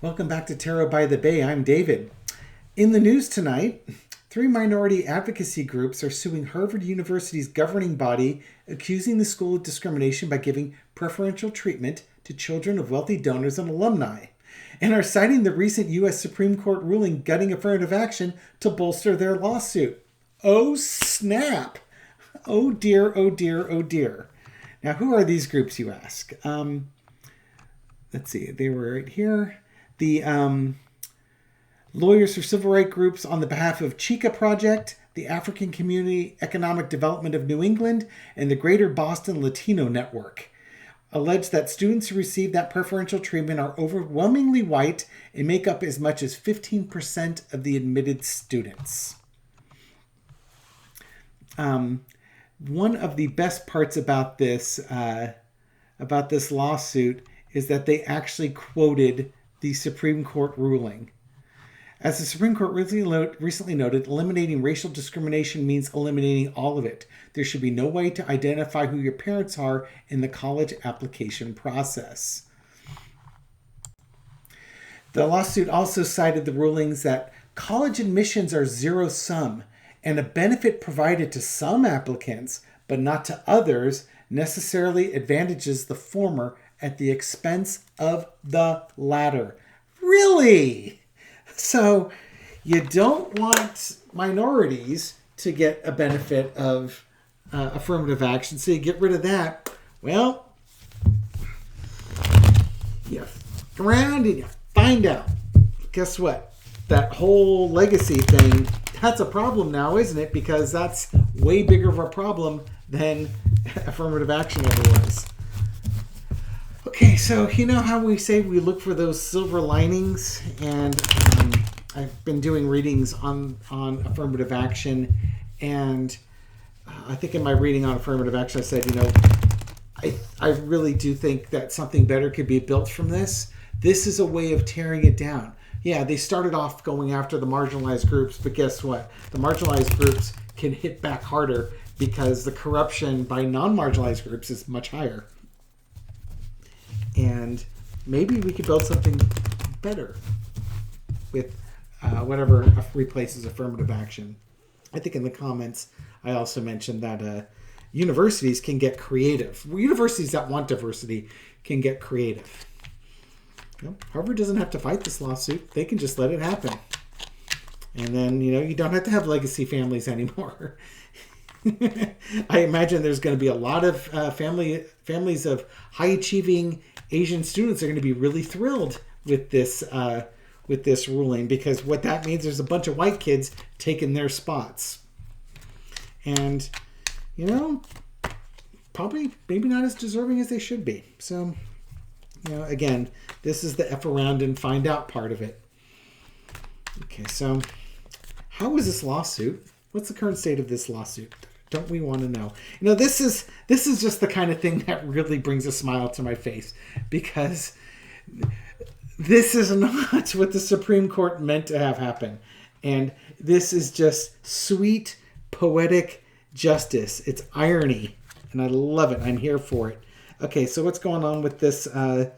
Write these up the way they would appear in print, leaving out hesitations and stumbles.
Welcome back to Tarot by the Bay. I'm David. In the news tonight, 3 minority advocacy groups are suing Harvard University's governing body, accusing the school of discrimination by giving preferential treatment to children of wealthy donors and alumni, and are citing the recent U.S. Supreme Court ruling gutting affirmative action to bolster their lawsuit. Oh, snap! Oh dear, oh dear, oh dear. Now, who are these groups, you ask? Let's see, they were right here. The Lawyers for Civil Rights Groups on the behalf of Chica Project, the African Community Economic Development of New England, and the Greater Boston Latino Network allege that students who receive that preferential treatment are overwhelmingly white and make up as much as 15% of the admitted students. One of the best parts about this lawsuit is that they actually quoted the Supreme Court ruling. As the Supreme Court recently noted, eliminating racial discrimination means eliminating all of it. There should be no way to identify who your parents are in the college application process. The lawsuit also cited the rulings that college admissions are zero-sum, and a benefit provided to some applicants, but not to others, necessarily advantages the former at the expense of the latter. Really? So you don't want minorities to get a benefit of affirmative action, so you get rid of that. Well, you look around and you find out. Guess what? That whole legacy thing, that's a problem now, isn't it? Because that's way bigger of a problem than affirmative action ever was. Okay, so you know how we say we look for those silver linings, and I've been doing readings on affirmative action, and I think in my reading on affirmative action I said, I really do think that something better could be built from this. This is a way of tearing it down. Yeah, they started off going after the marginalized groups, but guess what? The marginalized groups can hit back harder because the corruption by non-marginalized groups is much higher. And maybe we could build something better with whatever replaces affirmative action. I think in the comments, I also mentioned that universities can get creative. Universities that want diversity can get creative. Harvard doesn't have to fight this lawsuit. They can just let it happen. And then, you don't have to have legacy families anymore. I imagine there's going to be a lot of families of high-achieving Asian students are going to be really thrilled with this ruling, because what that means, there's a bunch of white kids taking their spots. And, probably maybe not as deserving as they should be. So, again, this is the F around and find out part of it. Okay, so how is this lawsuit? What's the current state of this lawsuit? Don't we want to know? This is just the kind of thing that really brings a smile to my face, because this is not what the Supreme Court meant to have happen. And this is just sweet, poetic justice. It's irony, and I love it. I'm here for it. Okay, so what's going on with this lawsuit?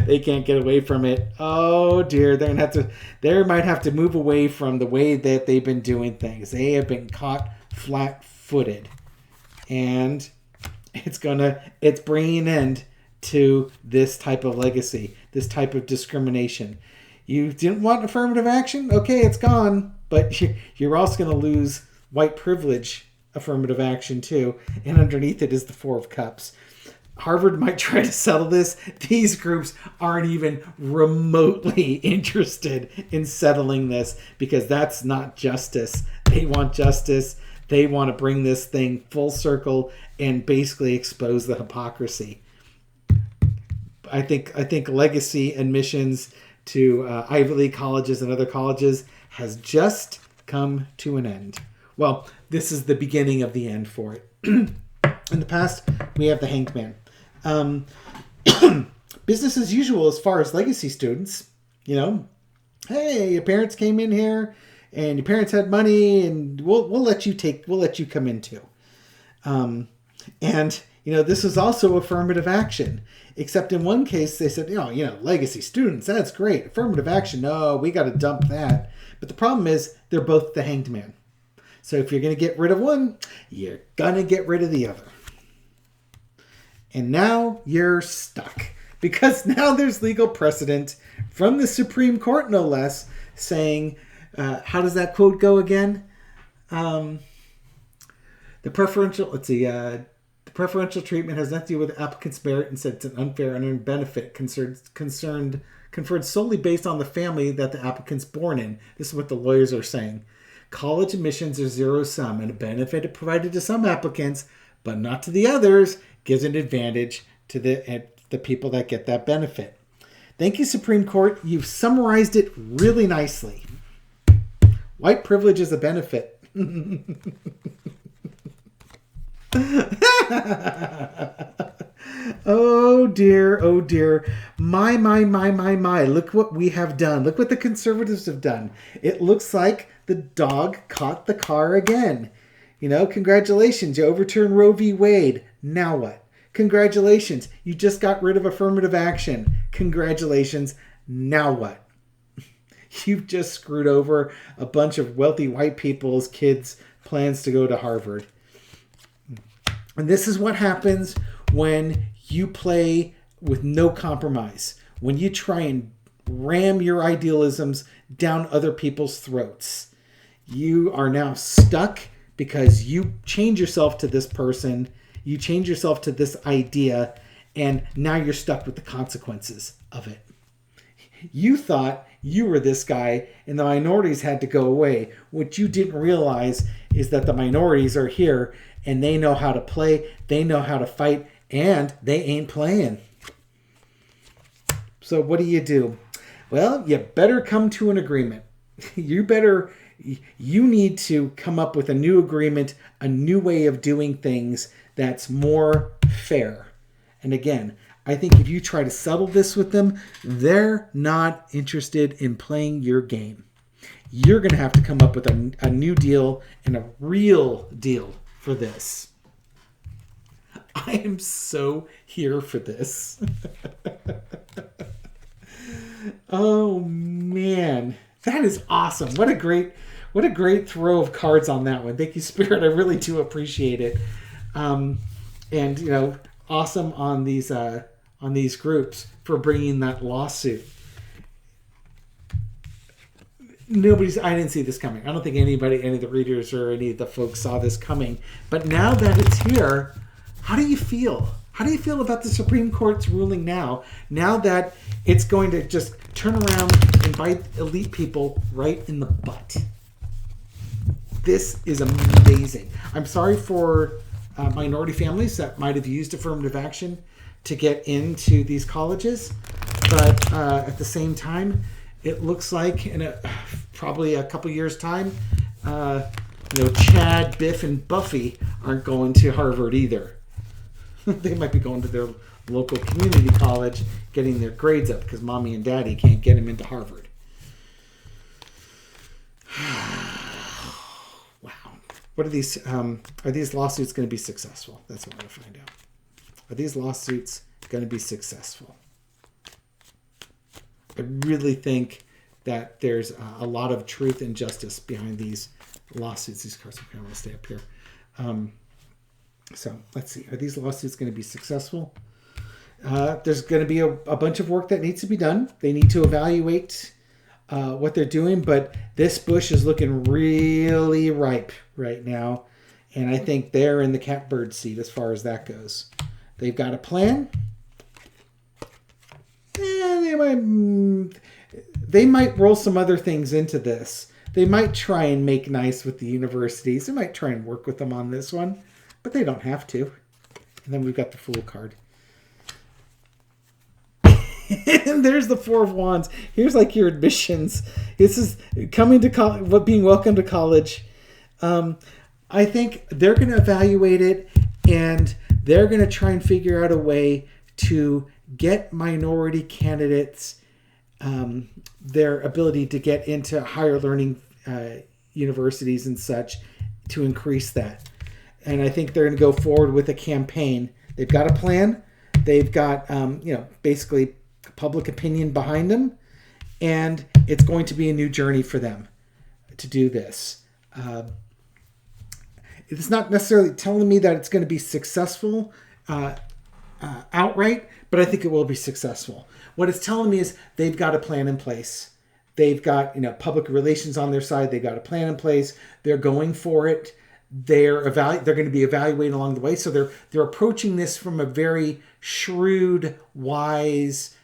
They can't get away from it. Oh dear, they might have to move away from the way that they've been doing things. They have been caught flat-footed, and it's bringing an end to this type of legacy, this type of discrimination. You didn't want affirmative action? Okay, it's gone, but you're also going to lose white privilege affirmative action too, and underneath it is the Four of Cups. Harvard might try to settle this. These groups aren't even remotely interested in settling this, because that's not justice. They want justice. They want to bring this thing full circle and basically expose the hypocrisy. I think legacy admissions to Ivy League colleges and other colleges has just come to an end. Well, this is the beginning of the end for it. In the past, we have the Hanged Man. Business as usual as far as legacy students. Hey, your parents came in here, and your parents had money, and we'll let you come in too. And This is also affirmative action. Except in one case, they said, legacy students, that's great. Affirmative action, no, we got to dump that. But the problem is, they're both the hanged man. So if you're going to get rid of one, you're going to get rid of the other. And now you're stuck. Because now there's legal precedent from the Supreme Court, no less, saying, how does that quote go again? The preferential treatment has nothing to do with the applicant's merit, and said it's an unfair unearned benefit conferred solely based on the family that the applicant's born in. This is what the lawyers are saying. College admissions are zero-sum, and a benefit provided to some applicants, but not to the others, gives an advantage to the people that get that benefit. Thank you, Supreme Court. You've summarized it really nicely. White privilege is a benefit. Oh dear, oh dear. My. Look what we have done. Look what the conservatives have done. It looks like the dog caught the car again. Congratulations. You overturned Roe v. Wade. Now what? Congratulations. You just got rid of affirmative action. Congratulations. Now what? You've just screwed over a bunch of wealthy white people's kids' plans to go to Harvard. And this is what happens when you play with no compromise. When you try and ram your idealisms down other people's throats. You are now stuck because you change yourself to this person. You change yourself to this idea. And now you're stuck with the consequences of it. You thought you were this guy and the minorities had to go away. What you didn't realize is that the minorities are here and they know how to play, they know how to fight, and they ain't playing. So what do? Well, you better come to an agreement. You need to come up with a new agreement, a new way of doing things that's more fair. And again, I think if you try to settle this with them, they're not interested in playing your game. You're going to have to come up with a new deal and a real deal for this. I am so here for this. Oh man, that is awesome. What a great throw of cards on that one. Thank you, Spirit. I really do appreciate it. And awesome on these groups for bringing that lawsuit. I didn't see this coming. I don't think any of the readers or any of the folks saw this coming. But now that it's here, how do you feel? How do you feel about the Supreme Court's ruling now? Now that it's going to just turn around and bite elite people right in the butt. This is amazing. I'm sorry for minority families that might have used affirmative action to get into these colleges. But at the same time, it looks like in probably a couple years' time, Chad, Biff, and Buffy aren't going to Harvard either. They might be going to their local community college, getting their grades up because mommy and daddy can't get them into Harvard. Wow. What are these lawsuits going to be successful? That's what I want to find out. Are these lawsuits going to be successful? I really think that there's a lot of truth and justice behind these lawsuits. These cards, I want to stay up here. So let's see. Are these lawsuits going to be successful? There's going to be a bunch of work that needs to be done. They need to evaluate what they're doing, but this bush is looking really ripe right now. And I think they're in the catbird seat as far as that goes. They've got a plan. They might roll some other things into this. They might try and make nice with the universities. They might try and work with them on this one, but they don't have to. And then we've got the Fool card. And there's the Four of Wands. Here's like your admissions. This is coming to college, being welcome to college. I think they're going to evaluate it, and they're going to try and figure out a way to get minority candidates their ability to get into higher learning universities and such to increase that. And I think they're going to go forward with a campaign. They've got a plan. They've got, basically public opinion behind them. And it's going to be a new journey for them to do this. It's not necessarily telling me that it's going to be successful outright, but I think it will be successful. What it's telling me is they've got a plan in place. They've got, public relations on their side. They've got a plan in place. They're going for it. They're going to be evaluating along the way. So they're approaching this from a very shrewd, wise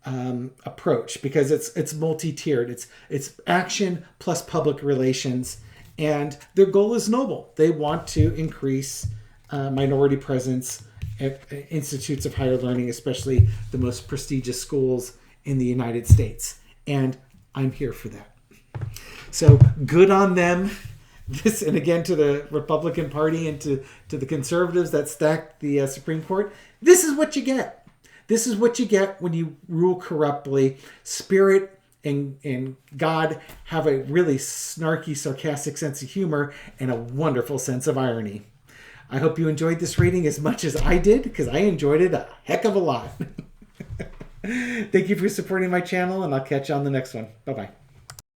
approach, because it's multi-tiered. It's action plus public relations, and their goal is noble. They want to increase minority presence at institutes of higher learning, especially the most prestigious schools in the United States. And I'm here for that. So good on them. This, and again, to the Republican Party and to the conservatives that stacked the Supreme Court, this is what you get. This is what you get when you rule corruptly. Spirit and God have a really snarky, sarcastic sense of humor and a wonderful sense of irony. I hope you enjoyed this reading as much as I did, because I enjoyed it a heck of a lot. Thank you for supporting my channel, and I'll catch you on the next one. Bye-bye.